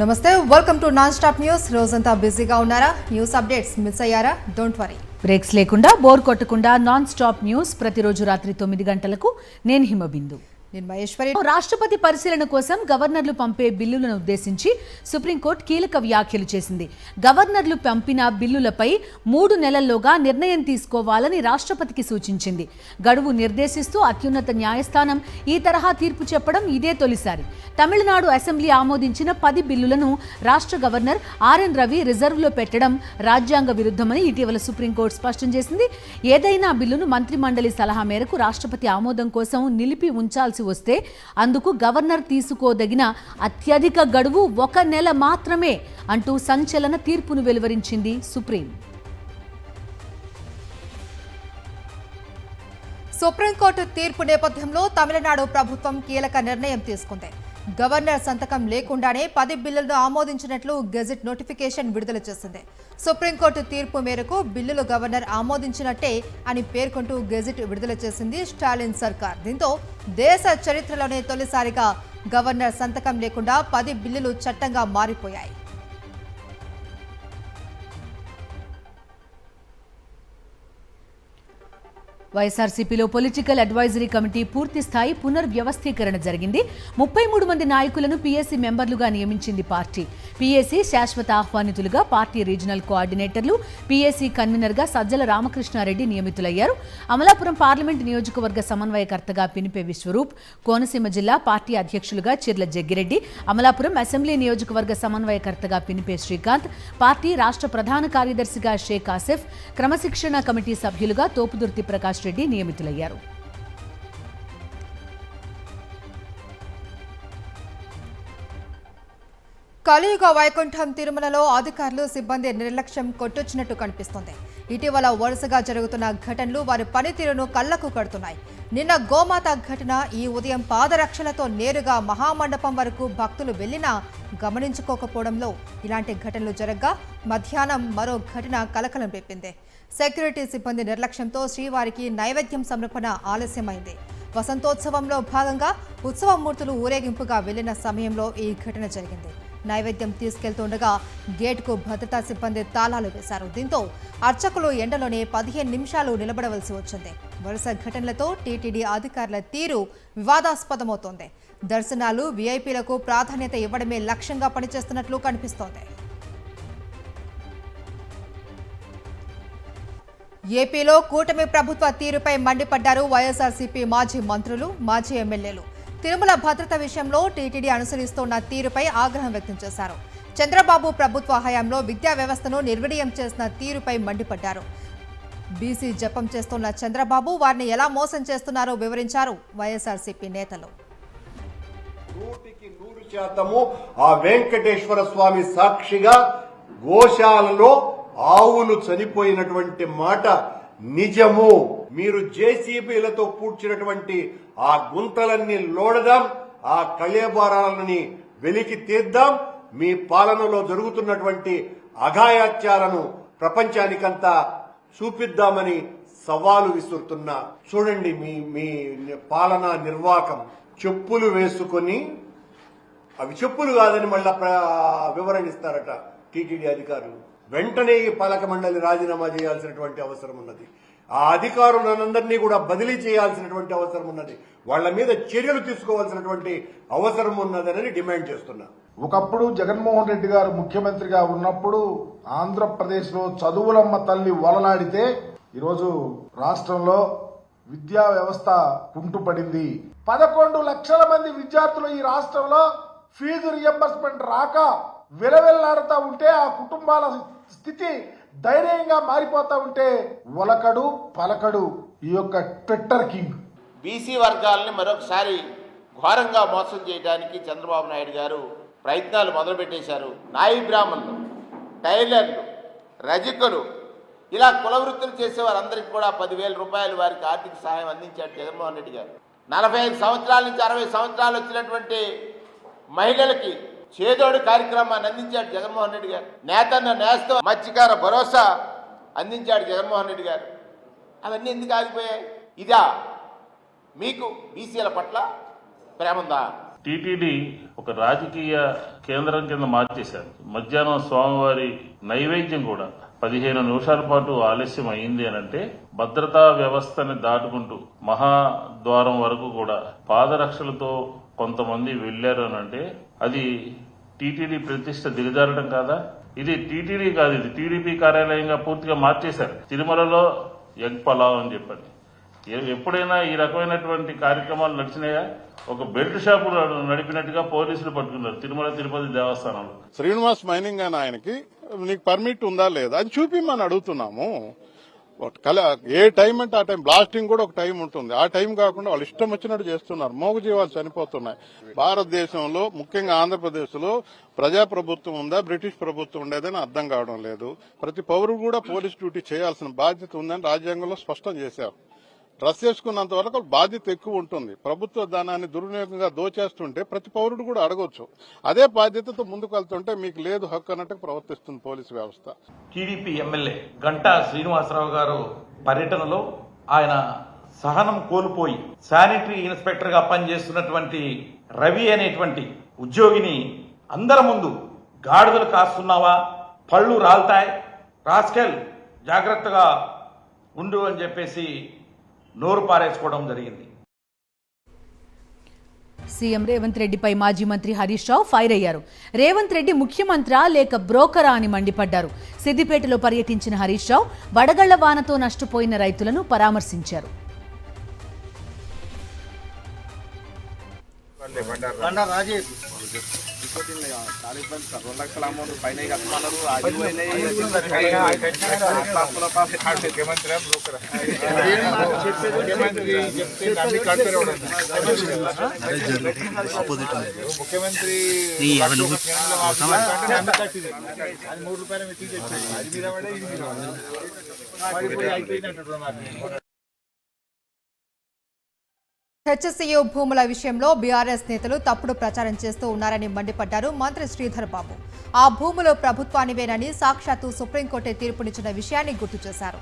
నమస్తే, welcome to non stop news. రోజంతా బిజీగా ఉన్నారా? న్యూస్ అప్డేట్స్ మిస్ అయ్యారా? Don't worry. బ్రేక్స్ లేకుండా, బోర్ కొట్టకుండా నాన్ స్టాప్ న్యూస్ ప్రతిరోజు రాత్రి 9 గంటలకు. నేను హిమబిందు. రాష్ట్రపతి పరిశీలన కోసం గవర్నర్లు పంపే బిల్లులను ఉద్దేశించి సుప్రీంకోర్టు కీలక వ్యాఖ్యలు చేసింది. గవర్నర్లు పంపిన బిల్లులపై 3 నెలల్లోగా నిర్ణయం తీసుకోవాలని రాష్ట్రపతికి సూచించింది. గడువు నిర్దేశిస్తూ అత్యున్నత న్యాయస్థానం ఈ తరహా తీర్పు చెప్పడం ఇదే తొలిసారి. తమిళనాడు అసెంబ్లీ ఆమోదించిన 10 బిల్లులను రాష్ట్ర గవర్నర్ ఆర్ఎన్ రవి రిజర్వ్లో పెట్టడం రాజ్యాంగ విరుద్ధమని ఇటీవల సుప్రీంకోర్టు స్పష్టం చేసింది. ఏదైనా బిల్లును మంత్రిమండలి సలహా మేరకు రాష్ట్రపతి ఆమోదం కోసం నిలిపి ఉంచాల్సి వస్తే అందుకు గవర్నర్ తీసుకోదగిన అత్యధిక గడువు 1 నెల మాత్రమే అంటూ సంచలన తీర్పును వెలువరించింది సుప్రీం. సుప్రీంకోర్టు తీర్పు నేపథ్యంలో తమిళనాడు ప్రభుత్వం కీలక నిర్ణయం తీసుకుంది. గవర్నర్ సంతకం లేకుండానే 10 బిల్లులను ఆమోదించినట్లు గెజిట్ నోటిఫికేషన్ విడుదల చేసింది. సుప్రీంకోర్టు తీర్పు మేరకు బిల్లులు గవర్నర్ ఆమోదించినట్టే అని పేర్కొంటూ గెజిట్ విడుదల చేసింది స్టాలిన్ సర్కార్. దీంతో దేశ చరిత్రలోనే తొలిసారిగా గవర్నర్ సంతకం లేకుండా 10 బిల్లులు చట్టంగా మారిపోయాయి. వైఎస్ఆర్సీపీలో పొలిటికల్ అడ్వైజరీ కమిటీ పూర్తి స్థాయి పునర్వ్యవస్థీకరణ జరిగింది. 33 మంది నాయకులను పీఏసీ మెంబర్లుగా నియమించింది పార్టీ. పీఏసీ శాశ్వత ఆహ్వానితులుగా పార్టీ రీజనల్ కోఆర్డినేటర్లు, పీఏసీ కన్వీనర్గా సజ్జల రామకృష్ణారెడ్డి నియమితులయ్యారు. అమలాపురం పార్లమెంట్ నియోజకవర్గ సమన్వయకర్తగా పినిపే విశ్వరూప్, కోనసీమ జిల్లా పార్టీ అధ్యక్షులుగా చిర్ల జగ్గిరెడ్డి, అమలాపురం అసెంబ్లీ నియోజకవర్గ సమన్వయకర్తగా పినిపే శ్రీకాంత్, పార్టీ రాష్ట్ర ప్రధాన కార్యదర్శిగా షేక్ ఆసిఫ్, క్రమశిక్షణ కమిటీ సభ్యులుగా తోపుదుర్తి ప్రకాష్ రెడ్డి నియమితులయ్యారు. కలియుగ వైకుంఠం తిరుమలలో అధికారులు సిబ్బంది నిర్లక్ష్యం కొట్టొచ్చినట్టు కనిపిస్తోంది. ఇటీవల వరుసగా జరుగుతున్న ఘటనలు వారి పనితీరును కళ్లకు కడుతున్నాయి. నిన్న గోమాత ఘటన, ఈ ఉదయం పాదరక్షలతో నేరుగా మహామండపం వరకు భక్తులు వెళ్లినా గమనించుకోకపోవడంలో ఇలాంటి ఘటనలు జరగ్గా మధ్యాహ్నం మరో ఘటన కలకలం రేపింది. సెక్యూరిటీ సిబ్బంది నిర్లక్ష్యంతో శ్రీవారికి నైవేద్యం సమర్పణ ఆలస్యమైంది. వసంతోత్సవంలో భాగంగా ఉత్సవమూర్తులు ఊరేగింపుగా వెళ్లిన సమయంలో ఈ ఘటన జరిగింది. నైవేద్యం తీసుకెళ్తుండగా గేట్కు భద్రతా సిబ్బంది తాళాలు వేశారు. దీంతో అర్చకులు ఎండలోనే 15 నిమిషాలు నిలబడవలసి వచ్చింది. వరుస ఘటనలతో టీటీడీ అధికారుల తీరు వివాదాస్పదమవుతోంది. దర్శనాలు, వీఐపీలకు ప్రాధాన్యత ఇవ్వడమే లక్ష్యంగా పనిచేస్తున్నట్లు కనిపిస్తోంది. ఏపీలో కూటమి ప్రభుత్వ తీరుపై మండిపడ్డారు వైఎస్ఆర్సీపీ మాజీ మంత్రులు, మాజీ ఎమ్మెల్యేలు. తిరుమల భద్రత విషయంలో టీటీడీ అనుసరిస్తున్న తీరుపై ఆగ్రహం వ్యక్తం చేశారు. చంద్రబాబు ప్రభుత్వ హయాంలో విద్యా వ్యవస్థను నిర్వీర్యం చేసిన తీరుపై మండిపడ్డారు. బీసీ జపం చేస్తున్న చంద్రబాబు వారిని ఎలా మోసం చేస్తున్నారో వివరించారు వైఎస్ఆర్సీపీ నేతలు. 100% ఆ వెంకటేశ్వర స్వామి సాక్షిగా గోశాలలో ఆవులు చనిపోయినటువంటి మాట నిజము. మీరు జేసీబీలతో పూడ్చినటువంటి ఆ గుంతలన్నీ లోడదాం, ఆ కళేబారాలని వెలికి తీద్దాం, మీ పాలనలో జరుగుతున్నటువంటి అఘాయాత్యాలను ప్రపంచానికంతా చూపిద్దామని సవాలు విసురుతున్నా. చూడండి మీ పాలనా నిర్వాహకం. చెప్పులు వేసుకొని, అవి చెప్పులు కాదని మళ్ళా వివరణిస్తారట టీటీడీ అధికారులు. వెంటనే ఈ పాలక మండలి రాజీనామా చేయాల్సినటువంటి అవసరం ఉన్నది. ఆ అధికారులందరినీ కూడా బదిలీ చేయాల్సినటువంటి అవసరం ఉన్నది. వాళ్ల మీద చర్యలు తీసుకోవాల్సినటువంటి అవసరం ఉన్నదని డిమాండ్ చేస్తున్నా. ఒకప్పుడు జగన్మోహన్ రెడ్డి గారు ముఖ్యమంత్రిగా ఉన్నప్పుడు ఆంధ్రప్రదేశ్ లో చదువులమ్మ తల్లి వలలాడితే ఈరోజు రాష్ట్రంలో విద్యా వ్యవస్థ కుంటుపడింది. 11 లక్షల మంది విద్యార్థులు ఈ రాష్ట్రంలో ఫీజు రియంబర్స్మెంట్ రాక విలవిల్లాడుతూ ఉంటే, ఆ కుటుంబాల స్థితి ధైర్యంగా మారిపోతా ఉంటే ఒలకడు పలకడు ఈ యొక్క ట్విట్టర్ కింగ్. బీసీ వర్గాలని మరొకసారి ఘోరంగా మోసం చేయడానికి చంద్రబాబు నాయుడు గారు ప్రయత్నాలు మొదలుపెట్టేశారు. నాయి బ్రాహ్మణులు, టైలర్లు, రజకులు, ఇలా కుల వృత్తులు చేసేవారందరికీ కూడా 10,000 రూపాయలు వారికి ఆర్థిక సహాయం అందించాడు జగన్మోహన్ రెడ్డి గారు. 45 సంవత్సరాల నుంచి 60 సంవత్సరాలు వచ్చినటువంటి మహిళలకి చేదోడు కార్యక్రమాన్ని అందించాడు జగన్మోహన్ రెడ్డి గారు. నేతన్న నేస్తం మత్స్యకార భరోసా అందించాడు జగన్మోహన్ రెడ్డి గారు. అవన్నీ ఎందుకు ఆగిపోయాయి? ఇదా మీకు బీసీల పట్ల ప్రేమ ఉందా? టీటీడీ ఒక రాజకీయ కేంద్రం కింద మార్చేశారు. మధ్యాహ్నం స్వామివారి నైవేద్యం కూడా 15 నిమిషాల పాటు ఆలస్యం అయింది అనంటే భద్రతా వ్యవస్థని దాటుకుంటూ మహాద్వారం వరకు కూడా పాదరక్షలతో కొంతమంది వెళ్లారు అనంటే అది టీటీడీ ప్రతిష్ట దిగజారడం కాదా? ఇది టీటీడీ కాదు, ఇది టీడీపీ కార్యాలయంగా పూర్తిగా మార్చేశారు. తిరుమలలో ఎగ్ పలావ్ అని చెప్పండి. ఎప్పుడైనా ఈ రకమైనటువంటి కార్యక్రమాలు నడిచినాయా? ఒక బెల్ట్ షాపు నడిపినట్టుగా పోలీసులు పట్టుకున్నారు తిరుమల తిరుపతి దేవస్థానంలో. శ్రీనివాస్ మైనింగ్ అని ఆయనకి నీకు పర్మిట్ ఉందా లేదా అది చూపిమని అడుగుతున్నాము. ఏ టైం అంటే ఆ టైం, బ్లాస్టింగ్ కూడా ఒక టైం ఉంటుంది. ఆ టైం కాకుండా వాళ్ళు ఇష్టం వచ్చినట్టు చేస్తున్నారు. మూగజీవాలు చనిపోతున్నాయి. భారతదేశంలో ముఖ్యంగా ఆంధ్రప్రదేశ్ లో ప్రజాప్రభుత్వం ఉందా, బ్రిటిష్ ప్రభుత్వం ఉండేదని అర్థం కావడం లేదు. ప్రతి పౌరుడు కూడా పోలీస్ డ్యూటీ చేయాల్సిన బాధ్యత ఉందని రాజ్యాంగంలో స్పష్టం చేశారు. డ్రెస్ చేసుకున్నంత వరకు బాధ్యత ఎక్కువ ఉంటుంది. ప్రభుత్వ ధనాన్ని దుర్వినియోగంగా దోచేస్తుంటే ప్రతి పౌరుడు కూడా అడగొచ్చు. అదే బాధ్యతతో ముందుకు వెళ్తుంటే మీకు లేదు హక్కు అన్నట్టు ప్రవర్తిస్తుంది పోలీసు వ్యవస్థ. టీడీపీ ఎమ్మెల్యే గంటా శ్రీనివాసరావు గారు పర్యటనలో ఆయన సహనం కోల్పోయి శానిటరీ ఇన్స్పెక్టర్ గా పనిచేస్తున్నటువంటి రవి అనేటువంటి ఉద్యోగిని అందరి ముందు గాడిదలు కాస్తున్నావా, పళ్ళు రాల్తాయి, రాస్కెల్ జాగ్రత్తగా ఉండు అని చెప్పేసి నోరు పారేసుకోవడం జరిగింది. సీఎం రేవంత్ రెడ్డిపై మాజీ మంత్రి హరీష్ రావు ఫైర్ అయ్యారు. రేవంత్ రెడ్డి ముఖ్యమంత్రా లేక బ్రోకరా అని మండిపడ్డారు. సిద్దిపేటలో పర్యటించిన హరీష్ రావు వడగళ్ల వానతో నష్టపోయిన రైతులను పరామర్శించారు. హెచ్సియు భూముల విషయంలో బీఆర్ఎస్ నేతలు తప్పుడు ప్రచారం చేస్తూ ఉన్నారని మండిపడ్డారు మంత్రి శ్రీధర్ బాబు. ఆ భూములు ప్రభుత్వానివేనని సాక్షాత్తు సుప్రీంకోర్టు తీర్పునిచ్చిన విషయాన్ని గుర్తు చేశారు.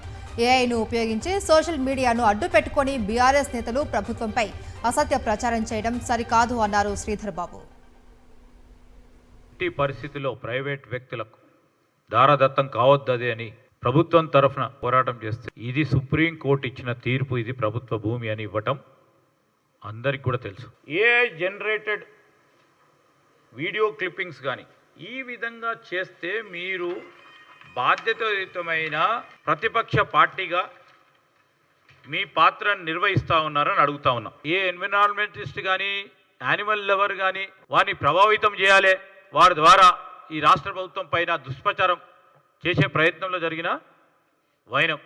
ఏఐను ఉపయోగించి సోషల్ మీడియాను అడ్డు పెట్టుకుని బీఆర్ఎస్ నేతలు ప్రభుత్వంపై అసత్య ప్రచారం చేయడం సరికాదు అన్నారు శ్రీధర్ బాబు. ఈ పరిస్థితిలో ప్రైవేట్ వ్యక్తులకు దారదత్తం కావద్దది అని ప్రభుత్వం తరఫున పోరాటం చేస్తే ఇది సుప్రీంకోర్టు ఇచ్చిన తీర్పు, ఇది ప్రభుత్వ భూమి అని ఇవ్వటం అందరికి కూడా తెలుసు. ఏఐ జనరేటెడ్ వీడియో క్లిప్పింగ్స్ కానీ ఈ విధంగా చేస్తే మీరు బాధ్యతాయుతమైన ప్రతిపక్ష పార్టీగా మీ పాత్రను నిర్వహిస్తూ ఉన్నారని అడుగుతా ఉన్నాం. ఏ ఎన్విరాన్మెంటలిస్ట్ కానీ యానిమల్ లవర్ కానీ వారిని ప్రభావితం చేయాలి, వారి ద్వారా ఈ రాష్ట్ర ప్రభుత్వం పైన దుష్ప్రచారం చేసే ప్రయత్నంలో జరిగిన వైనం.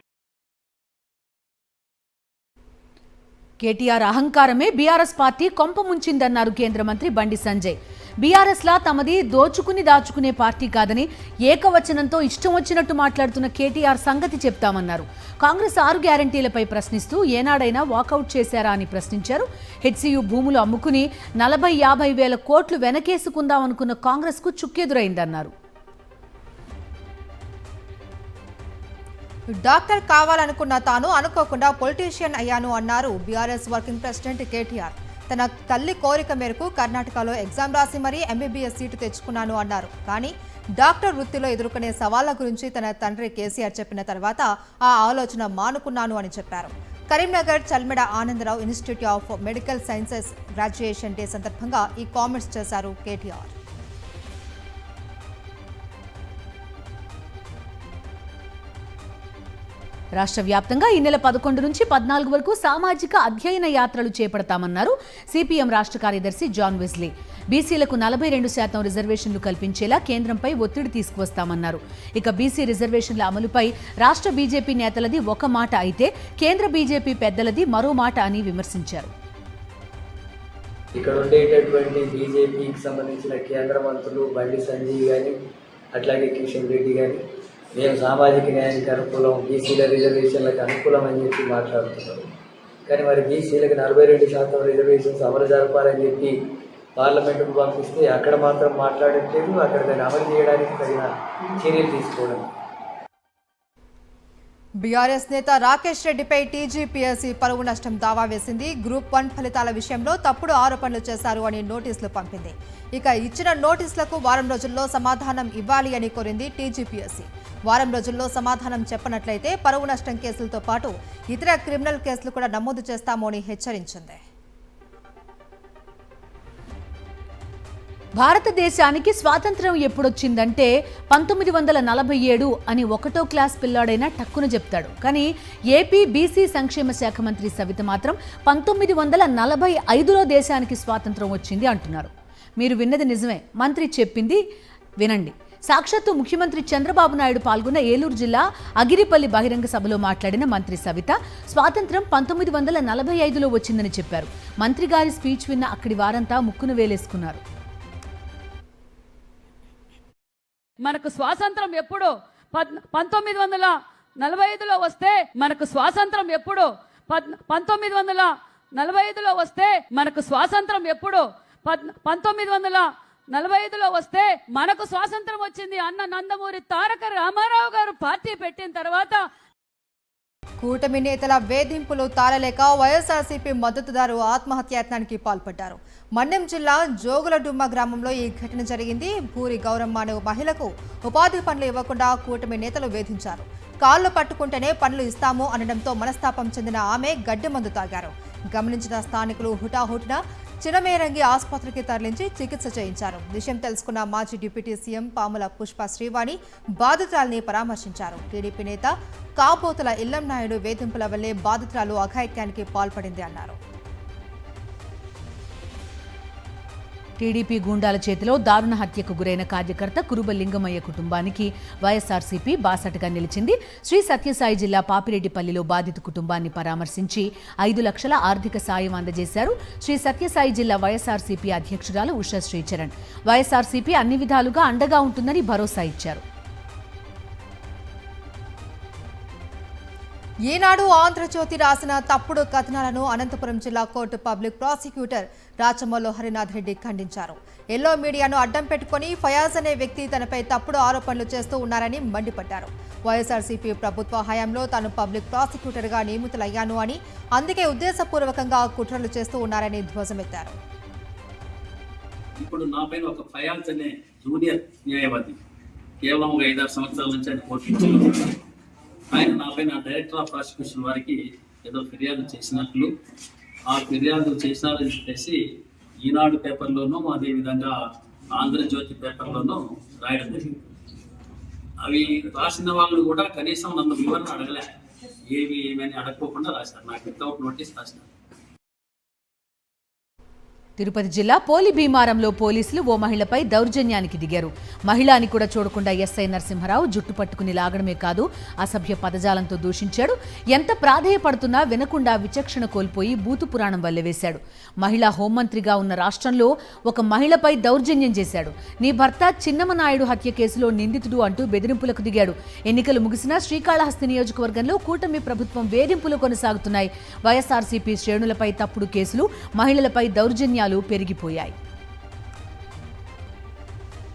కేటీఆర్ అహంకారమే బీఆర్ఎస్ పార్టీ కొంప ముంచిందన్నారు కేంద్ర మంత్రి బండి సంజయ్. బీఆర్ఎస్లా తమది దోచుకుని దాచుకునే పార్టీ కాదని ఏకవచనంతో ఇష్టం వచ్చినట్టు మాట్లాడుతున్న కేటీఆర్ సంగతి చెప్తామన్నారు. కాంగ్రెస్ 6 గ్యారంటీలపై ప్రశ్నిస్తూ ఏనాడైనా వాకౌట్ చేశారా అని ప్రశ్నించారు. హెచ్సియు భూములు అమ్ముకుని 40-50 వేల కోట్లు వెనకేసుకుందామనుకున్న కాంగ్రెస్కు చుక్కెదురైందన్నారు. డాక్టర్ కావాలనుకున్న తాను అనుకోకుండా పొలిటీషియన్ అయ్యాను అన్నారు బీఆర్ఎస్ వర్కింగ్ ప్రెసిడెంట్ కేటీఆర్. తన తల్లి కోరిక మేరకు కర్ణాటకలో ఎగ్జామ్ రాసి మరీ ఎంబీబీఎస్ సీటు తెచ్చుకున్నాను అన్నారు. కానీ డాక్టర్ వృత్తిలో ఎదుర్కొనే సవాళ్ల గురించి తన తండ్రి కేసీఆర్ చెప్పిన తర్వాత ఆ ఆలోచన మానుకున్నాను అని చెప్పారు. Karimnagar Chalmeda Anandarao institute of medical sciences graduation day సందర్భంగా ఈ కామెంట్స్ చేశారు కేటీఆర్. రాష్ట్ర వ్యాప్తంగా ఈ నెల 11 నుంచి 14 వరకు సామాజిక అధ్యయన యాత్రలు చేపడతామన్నారు సిపిఎం రాష్ట్ర కార్యదర్శి జాన్ వెస్లీ. బీసీలకు 42% రిజర్వేషన్లు కల్పించేలా కేంద్రంపై ఒత్తిడి తీసుకువస్తామన్నారు. ఇక బీసీ రిజర్వేషన్ల అమలుపై రాష్ట్ర బీజేపీ నేతలది ఒక మాట అయితే కేంద్ర బీజేపీ పెద్దలది మరో మాట అని విమర్శించారు. ఇక్కడ ఉండేటటువంటి బీజేపీకి సంబంధించిన కేంద్ర మంత్రులు బండి సంజయ్ కానీ అట్లాగే కిషన్ రెడ్డి కానీ మేము సామాజిక న్యాయానికి అనుకూలం, బీసీల రిజర్వేషన్లకు అనుకూలం అని చెప్పి మాట్లాడుతున్నారు. కానీ మరి బీసీలకు 42% రిజర్వేషన్స్ అమలు జరపాలని చెప్పి పార్లమెంటుకు పంపిస్తే అక్కడ మాత్రం మాట్లాడట్లేదు, అక్కడ దాన్ని అమలు చేయడానికి తగిన చర్యలు తీసుకోవడం. బీఆర్ఎస్ నేత రాకేష్ రెడ్డిపై టీజీపీఎస్సీ పరువు నష్టం దావా వేసింది. గ్రూప్ 1 ఫలితాల విషయంలో తప్పుడు ఆరోపణలు చేశారు అని నోటీసులు పంపింది. ఇక ఇచ్చిన నోటీసులకు వారం రోజుల్లో సమాధానం ఇవ్వాలి అని కోరింది టీజీపీఎస్సీ. వారం రోజుల్లో సమాధానం చెప్పనట్లయితే పరువు నష్టం కేసులతో పాటు ఇతర క్రిమినల్ కేసులు కూడా నమోదు చేస్తామని హెచ్చరించింది. భారతదేశానికి స్వాతంత్ర్యం ఎప్పుడొచ్చిందంటే 1947 అని 1వ క్లాస్ పిల్లాడైనా టక్కున చెప్తాడు. కానీ ఏపీ బీసీ సంక్షేమ శాఖ మంత్రి సవిత మాత్రం 1945లో దేశానికి స్వాతంత్ర్యం వచ్చింది అంటున్నారు. మీరు విన్నది నిజమే, మంత్రి చెప్పింది వినండి. సాక్షాత్తు ముఖ్యమంత్రి చంద్రబాబు నాయుడు పాల్గొన్న ఏలూరు జిల్లా అగిరిపల్లి బహిరంగ సభలో మాట్లాడిన మంత్రి సవిత స్వాతంత్ర్యం 1945లో వచ్చిందని చెప్పారు. మంత్రి గారి స్పీచ్ విన్న అక్కడి వారంతా ముక్కును వేలేసుకున్నారు. మనకు స్వాతంత్రం ఎప్పుడు 1945లో వస్తే మనకు స్వాతంత్రం ఎప్పుడు 1945లో వస్తే మనకు స్వాతంత్రం ఎప్పుడు 1945లో వస్తే మనకు స్వాతంత్రం వచ్చింది అన్న నందమూరి తారక రామారావు గారు పార్టీ పెట్టిన తర్వాత కూటమి నేతల వేధింపులు తాళలేక వైఎస్ఆర్సీపీ మద్దతుదారు ఆత్మహత్యాయత్నానికి పాల్పడ్డారు. మన్యం జిల్లా జోగులడుమ్మ గ్రామంలో ఈ ఘటన జరిగింది. భూరి గౌరమ్మ అనే మహిళకు ఉపాధి పనులు ఇవ్వకుండా కూటమి నేతలు వేధించారు. కాళ్లు పట్టుకుంటేనే పనులు ఇస్తాము అనడంతో మనస్తాపం చెందిన ఆమె గడ్డి మందు తాగారు. గమనించిన స్థానికులు హుటాహుటిన చినమేరంగి ఆసుపత్రికి తరలించి చికిత్స చేయించారు. విషయం తెలుసుకున్న మాజీ డిప్యూటీ సీఎం పాముల పుష్ప శ్రీవాణి బాధితురాల్ని పరామర్శించారు. టీడీపీ నేత కాబోతుల ఇల్లం నాయుడు వేధింపుల వల్లే బాధితురాలు అఘాయిత్యానికి పాల్పడింది అన్నారు. టీడీపీ గూండాల చేతిలో దారుణ హత్యకు గురైన కార్యకర్త కురుబ లింగమయ్య కుటుంబానికి వైఎస్ఆర్సీపీ బాసటగా నిలిచింది. శ్రీ సత్యసాయి జిల్లా పాపిరెడ్డిపల్లిలో బాధిత కుటుంబాన్ని పరామర్శించి 5 లక్షల ఆర్థిక సాయం అందజేశారు. శ్రీ సత్యసాయి జిల్లా వైఎస్ఆర్సీపీ అధ్యక్షురాలు ఉషా శ్రీచరణ్ వైఎస్ఆర్సీపీ అన్ని విధాలుగా అండగా ఉంటుందని భరోసా ఇచ్చారు. ఈనాడు ఆంధ్రజ్యోతి రాసిన తప్పుడు కథనాలను అనంతపురం జిల్లా court public prosecutor Rachamallu Harinath Reddy ఖండించారు. ఎల్లో మీడియాను అడ్డం పెట్టుకుని ఫయాజ్ అనే వ్యక్తి తనపై తప్పుడు ఆరోపణలు చేస్తూ ఉన్నారని మండిపడ్డారు. వైఎస్ఆర్సీపీ ప్రభుత్వ హయాంలో తాను పబ్లిక్ ప్రాసిక్యూటర్గా నియమితులయ్యాను అని, అందుకే ఉద్దేశపూర్వకంగా కుట్రలు చేస్తూ ఉన్నారని ధ్వజమెత్తారు. ఇప్పుడు నా పైన ఒక ఫయాజ్ అనే జూనియర్ న్యాయవాది కేవలం 5-6 సంవత్సరాల నుంచి ఆయన కోర్టు ఆయన నా పైన డైరెక్టర్ ఆఫ్ ప్రాసిక్యూషన్ వారికి ఏదో ఫిర్యాదు చేసినట్లు, ఆ ఫిర్యాదు చేసినారని చెప్పేసి ఈనాడు పేపర్లోనూ అదేవిధంగా ఆంధ్రజ్యోతి పేపర్లోనూ రాయడం జరిగింది. అవి రాసిన వాళ్ళు కూడా కనీసం నన్ను వివరణ అడగలే, ఏమని అడగకోకుండా రాశారు. నాకు వితౌట్ నోటీస్ రాసినారు. తిరుపతి జిల్లా పోలి భీమారంలో పోలీసులు ఓ మహిళపై దౌర్జన్యానికి దిగారు. మహిళని కూడా చూడకుండా ఎస్ఐ నరసింహరావు జుట్టు పట్టుకుని లాగడమే కాదు, అసభ్య పదజాలంతో దూషించాడు. ఎంత ప్రాధేయపడుతున్నా వినకుండా విచక్షణ కోల్పోయి బూతు పురాణం వల్లెవేశాడు. మహిళా హోంమంత్రిగా ఉన్న రాష్ట్రంలో ఒక మహిళపై దౌర్జన్యం చేశాడు. నీ భర్త చిన్నమనాయుడు హత్య కేసులో నిందితుడు అంటూ బెదిరింపులకు దిగాడు. ఎన్నికలు ముగిసినా శ్రీకాళహస్తి నియోజకవర్గంలో కూటమి ప్రభుత్వం వేధింపులు కొనసాగుతున్నాయి. వైఎస్ఆర్సీపీ శ్రేణులపై తప్పుడు కేసులు, మహిళలపై దౌర్జన్యాలు పెరిగిపోయాయి.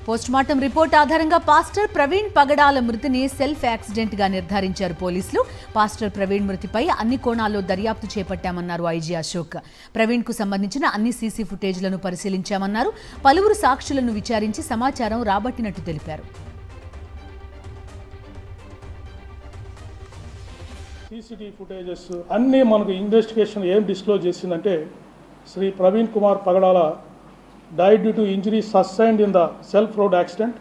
పోస్టుమార్టం రిపోర్ట్ ఆధారంగా పాస్టర్ ప్రవీణ్ పగడాల మృతిని సెల్ఫ్ యాక్సిడెంట్ గా నిర్ధారించారు పోలీసులు. పాస్టర్ ప్రవీణ్ మృతిపై అన్ని కోణాల్లో దర్యాప్తు చేపట్టామన్నారు ఐజీ అశోక్. ప్రవీణ్ కు సంబంధించిన అన్ని సీసీ ఫుటేజ్లను పరిశీలించామన్నారు. పలువురు సాక్షులను విచారించి సమాచారం రాబట్టినట్టు తెలిపారు. సీసీటీవీ ఫుటేజెస్ అన్నీ మనకు ఇన్వెస్టిగేషన్ ఏం డిస్క్లోజ్ చేసిందంటే శ్రీ ప్రవీణ్ కుమార్ పగడాల died due to injuries sustained in the self-road accident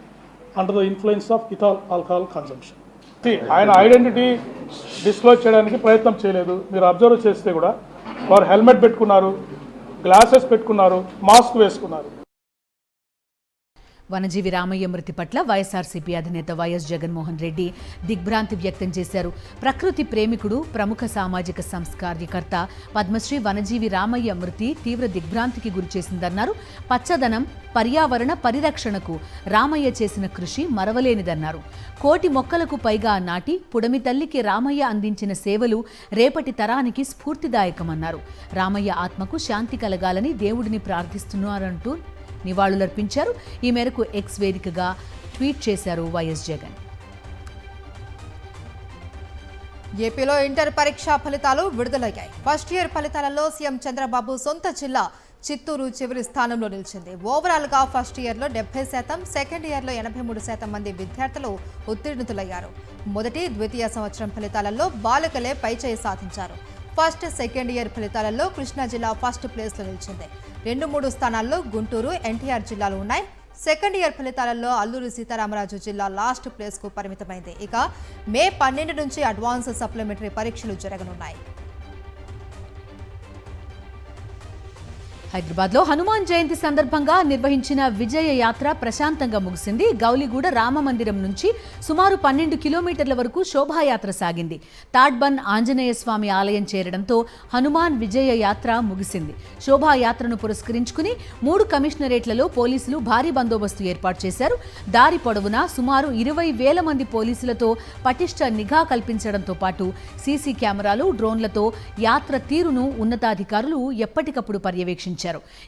under the influence of ethyl alcohol consumption. ఆయన ఐడెంటిటీ డిస్క్లోజ్ చేయడానికి ప్రయత్నం చేయలేదు. మీరు అబ్జర్వ్ చేస్తే కూడా వారు హెల్మెట్ పెట్టుకున్నారు, గ్లాసెస్ పెట్టుకున్నారు, మాస్క్ వేసుకున్నారు. వనజీవి రామయ్య మృతి పట్ల వైఎస్ఆర్సీపీ అధినేత వైఎస్ జగన్మోహన్ రెడ్డి దిగ్భ్రాంతి వ్యక్తం చేశారు. ప్రకృతి ప్రేమికుడు, ప్రముఖ సామాజిక సంస్కార్యకర్త పద్మశ్రీ వనజీవి రామయ్య మృతి తీవ్ర దిగ్భ్రాంతికి గురిచేసిందన్నారు. పచ్చదనం, పర్యావరణ పరిరక్షణకు రామయ్య చేసిన కృషి మరవలేనిదన్నారు. 1,000,000 మొక్కలకు పైగా నాటి పుడమి తల్లికి రామయ్య అందించిన సేవలు రేపటి తరానికి స్ఫూర్తిదాయకమన్నారు. రామయ్య ఆత్మకు శాంతి కలగాలని దేవుడిని ప్రార్థిస్తున్నారంటూ నివాళులర్పించారు. ఈ మేరకు ఎక్స్ వేదికగా ట్వీట్ చేశారు వైఎస్ జగన్. ఏపీలో ఇంటర్ పరీక్షా ఫలితాలు విడుదలయ్యాయి. ఫస్ట్ ఇయర్ ఫలితాలలో సీఎం చంద్రబాబు సొంత జిల్లా చిత్తూరు చివరి స్థానంలో నిలిచింది. ఓవరాల్ గా ఫస్ట్ ఇయర్లో 70%, సెకండ్ ఇయర్లో 83% మంది విద్యార్థులు ఉత్తీర్ణులయ్యారు. మొదటి, ద్వితీయ సంవత్సరం ఫలితాలలో బాలికలే పైచేయి సాధించారు. ఫస్ట్, సెకండ్ ఇయర్ ఫలితాలలో కృష్ణా జిల్లా ఫస్ట్ ప్లేస్లో నిలిచింది. 2-3 స్థానాల్లో గుంటూరు, ఎన్టీఆర్ జిల్లాలు ఉన్నాయి. సెకండ్ ఇయర్ ఫలితాలలో అల్లూరి సీతారామరాజు జిల్లా లాస్ట్ ప్లేస్కు పరిమితమైంది. ఇక మే 12 నుంచి అడ్వాన్స్ సప్లిమెంటరీ పరీక్షలు జరగనున్నాయి. హైదరాబాద్లో హనుమాన్ జయంతి సందర్భంగా నిర్వహించిన విజయ యాత్ర ప్రశాంతంగా ముగిసింది. గౌలిగూడ రామ మందిరం నుంచి సుమారు 12 కిలోమీటర్ల వరకు శోభాయాత్ర సాగింది. తాడ్బన్ ఆంజనేయ స్వామి ఆలయం చేరడంతో హనుమాన్ విజయ యాత్ర ముగిసింది. శోభాయాత్రను పురస్కరించుకుని 3 కమిషనరేట్లలో పోలీసులు భారీ బందోబస్తు ఏర్పాటు చేశారు. దారి పొడవునా సుమారు 20,000 మంది పోలీసులతో పటిష్ట నిఘా కల్పించడంతో పాటు సీసీ కెమెరాలు, డ్రోన్లతో యాత్ర తీరును ఉన్నతాధికారులు ఎప్పటికప్పుడు పర్యవేక్షించారు.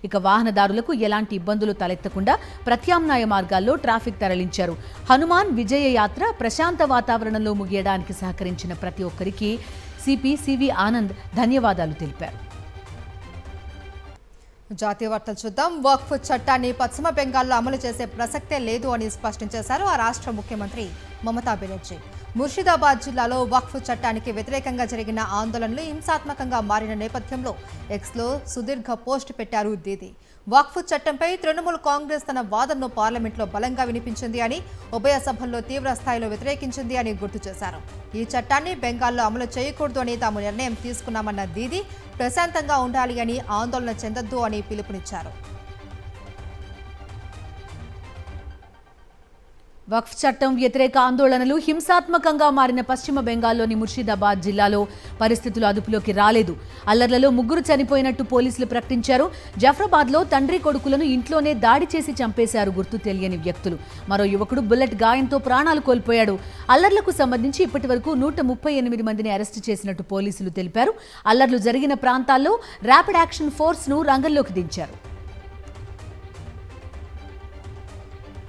ఇక వాహనదారులకు ఎలాంటి ఇబ్బందులు తలెత్తకుండా ప్రత్యామ్నాయ మార్గాల్లో ట్రాఫిక్ తరలించారు. హనుమాన్ విజయ యాత్ర ప్రశాంత వాతావరణంలో ముగియడానికి సహకరించిన ప్రతి ఒక్కరికి సిపి సివి ఆనంద్ ధన్యవాదాలు తెలిపారు. జాతీయ వార్తలు చూద్దాం. వక్ఫ్ చట్టాన్ని పశ్చిమ బెంగాల్లో అమలు చేసే ప్రసక్తే లేదు అని స్పష్టం చేశారు ఆ రాష్ట్ర ముఖ్యమంత్రి మమతా బెనర్జీ. ముర్షిదాబాద్ జిల్లాలో వక్ఫ్ చట్టానికి వ్యతిరేకంగా జరిగిన ఆందోళనలు హింసాత్మకంగా మారిన నేపథ్యంలో ఎక్స్లో సుదీర్ఘ పోస్ట్ పెట్టారు దీదీ. వక్ఫ్ చట్టంపై తృణమూల్ కాంగ్రెస్ తన వాదనను పార్లమెంట్లో బలంగా వినిపించింది అని, ఉభయ సభల్లో తీవ్ర స్థాయిలో వ్యతిరేకించింది అని గుర్తు చేశారు. ఈ చట్టాన్ని బెంగాల్లో అమలు చేయకూడదు అని తాము నిర్ణయం తీసుకున్నామన్న దీదీ ప్రశాంతంగా ఉండాలి అని, ఆందోళన చెందొద్దు అని పిలుపునిచ్చారు. వక్ఫ్ చట్టం వ్యతిరేక ఆందోళనలు హింసాత్మకంగా మారిన పశ్చిమ బెంగాల్లోని ముర్షిదాబాద్ జిల్లాలో పరిస్థితులు అదుపులోకి రాలేదు. అల్లర్లలో 3 చనిపోయినట్టు పోలీసులు ప్రకటించారు. జఫ్రాబాద్లో తండ్రి కొడుకులను ఇంట్లోనే దాడి చేసి చంపేశారు గుర్తు తెలియని వ్యక్తులు. మరో యువకుడు బుల్లెట్ గాయంతో ప్రాణాలు కోల్పోయాడు. అల్లర్లకు సంబంధించి ఇప్పటివరకు 138 మందిని అరెస్టు చేసినట్టు పోలీసులు తెలిపారు. అల్లర్లు జరిగిన ప్రాంతాల్లో ర్యాపిడ్ యాక్షన్ ఫోర్స్ను రంగంలోకి దించారు.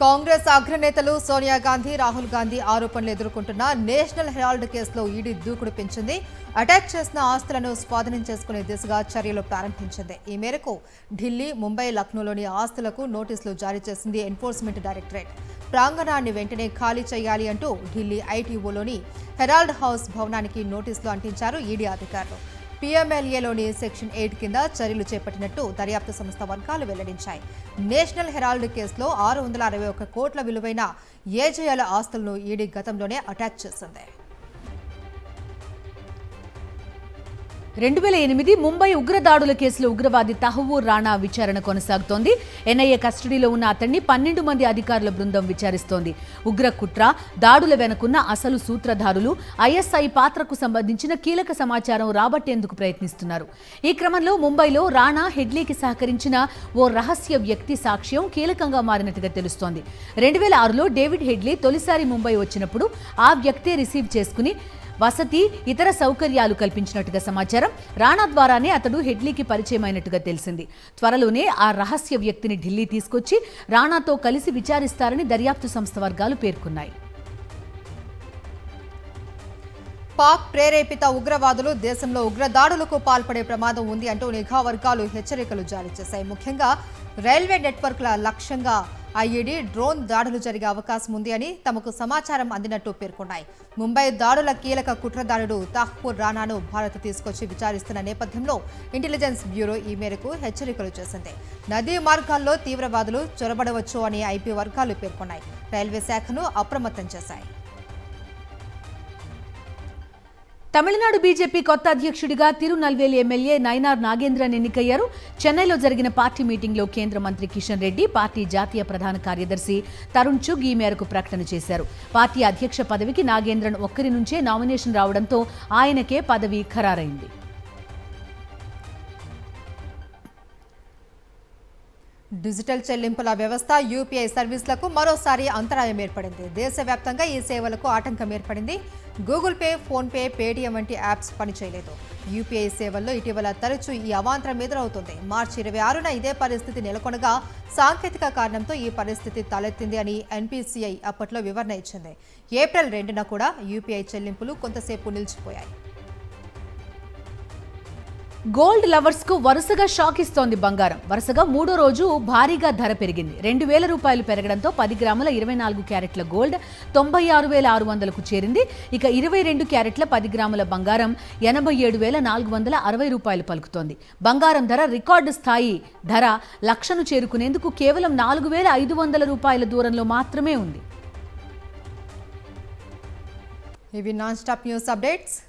కాంగ్రెస్ అగ్రనేతలు సోనియా గాంధీ, రాహుల్ గాంధీ ఆరోపణలు ఎదుర్కొంటున్న నేషనల్ హెరాల్డ్ కేసులో ఈడీ దూకుడు పెంచింది. అటాక్ చేసిన ఆస్తులను స్వాధీనం చేసుకునే దిశగా చర్యలు ప్రారంభించింది. ఈ మేరకు ఢిల్లీ, ముంబై, లక్నోలోని ఆస్తులకు నోటీసులు జారీ చేసింది ఎన్ఫోర్స్మెంట్ డైరెక్టరేట్. ప్రాంగణాన్ని వెంటనే ఖాళీ చేయాలి అంటూ ఢిల్లీ ఐటీఓలోని హెరాల్డ్ హౌస్ భవనానికి నోటీసులు అంటించారు ఈడీ అధికారులు. పీఎంఎల్ఏలోని సెక్షన్ 8 కింద చర్యలు చేపట్టినట్టు దర్యాప్తు సంస్థ వర్గాలు వెల్లడించాయి. నేషనల్ హెరాల్డ్ కేసులో 661 కోట్ల విలువైన ఏజేఎల్ ఆస్తులను ఈడీ గతంలోనే అటాక్ చేసింది. 2008 ముంబై ఉగ్రదాడుల కేసులో ఉగ్రవాది తహవూర్ రాణా విచారణ కొనసాగుతోంది. ఎన్ఐఏ కస్టడీలో ఉన్న అతన్ని 12 మంది అధికారుల బృందం విచారిస్తోంది. ఉగ్ర కుట్ర, దాడుల వెనుకున్న అసలు సూత్రధారులు, ఐఎస్ఐ పాత్రకు సంబంధించిన కీలక సమాచారం రాబట్టేందుకు ప్రయత్నిస్తున్నారు. ఈ క్రమంలో ముంబైలో రాణా, హెడ్లీకి సహకరించిన ఓ రహస్య వ్యక్తి సాక్ష్యం కీలకంగా మారినట్టుగా తెలుస్తోంది. 2006లో డేవిడ్ హెడ్లీ తొలిసారి ముంబై వచ్చినప్పుడు ఆ వ్యక్తే రిసీవ్ చేసుకుని వసతి, ఇతర సౌకర్యాలు కల్పించినట్టుగా సమాచారం. రాణా ద్వారానే అతడు హెడ్లీకి పరిచయమైనట్టుగా తెలిసింది. త్వరలోనే ఆ రహస్య వ్యక్తిని ఢిల్లీ తీసుకొచ్చి రాణాతో కలిసి విచారిస్తారని దర్యాప్తు సంస్థ వర్గాలు పేర్కొన్నాయి. పాక్ ప్రేరేపిత ఉగ్రవాదులు దేశంలో ఉగ్రదాడులకు పాల్పడే ప్రమాదం ఉంది అంటూ నిఘా వర్గాలు హెచ్చరికలు జారీ చేశాయి. ముఖ్యంగా రైల్వే నెట్వర్క్ల లక్ష్యంగా ఐఈడీ, డ్రోన్ దాడులు జరిగే అవకాశం ఉంది అని తమకు సమాచారం అందినట్టు పేర్కొన్నాయి. ముంబై దాడుల కీలక కుట్రదారుడు తహ్పూర్ రాణాను భారత్ తీసుకొచ్చి విచారిస్తున్న నేపథ్యంలో ఇంటెలిజెన్స్ బ్యూరో ఈ మేరకు హెచ్చరికలు చేసింది. నదీ మార్గాల్లో తీవ్రవాదులు చొరబడవచ్చు అని ఐపీ వర్గాలు పేర్కొన్నాయి. రైల్వే శాఖను అప్రమత్తం చేశాయి. తమిళనాడు బీజేపీ కొత్త అధ్యక్షుడిగా తిరునల్వేలి ఎమ్మెల్యే నైనార్ నాగేంద్రన్ ఎన్నికయ్యారు. చెన్నైలో జరిగిన పార్టీ మీటింగ్లో కేంద్ర మంత్రి కిషన్ రెడ్డి, పార్టీ జాతీయ ప్రధాన కార్యదర్శి తరుణ్ చుగ్ ఈ మేరకు ప్రకటన చేశారు. పార్టీ అధ్యక్ష పదవికి నాగేంద్రన్ ఒక్కరి నుంచే నామినేషన్ రావడంతో ఆయనకే పదవి ఖరారైంది. డిజిటల్ చెల్లింపుల వ్యవస్థ యూపీఐ సర్వీసులకు మరోసారి అంతరాయం ఏర్పడింది. దేశవ్యాప్తంగా ఈ సేవలకు ఆటంకం ఏర్పడింది. గూగుల్ పే, ఫోన్పే, పేటీఎం వంటి యాప్స్ పనిచేయలేదు. యూపీఐ సేవల్లో ఇటీవల తరచూ ఈ అవాంతరం ఎదురవుతుంది. మార్చి 26న ఇదే పరిస్థితి నెలకొనగా సాంకేతిక కారణంతో ఈ పరిస్థితి తలెత్తింది అని ఎన్పీసీఐ అప్పట్లో వివరణ ఇచ్చింది. ఏప్రిల్ 2న కూడా యూపీఐ చెల్లింపులు కొంతసేపు నిలిచిపోయాయి. గోల్డ్ లవర్స్ కు వరుసగా షాక్ ఇస్తోంది బంగారం. వరుసగా 3వ రోజు భారీగా ధర పెరిగింది. 2,000 రూపాయలు పెరగడంతో 10 గ్రాముల 24 క్యారెట్ల గోల్డ్ 96,600కు చేరింది. ఇక 22 క్యారెట్ల 10 గ్రాముల బంగారం 87,460 రూపాయలు పలుకుతోంది. బంగారం ధర రికార్డు స్థాయి ధర లక్షను చేరుకునేందుకు కేవలం 4,500 రూపాయల దూరంలో మాత్రమే ఉంది. ఇవి నాన్ స్టాప్ న్యూస్ అప్డేట్స్.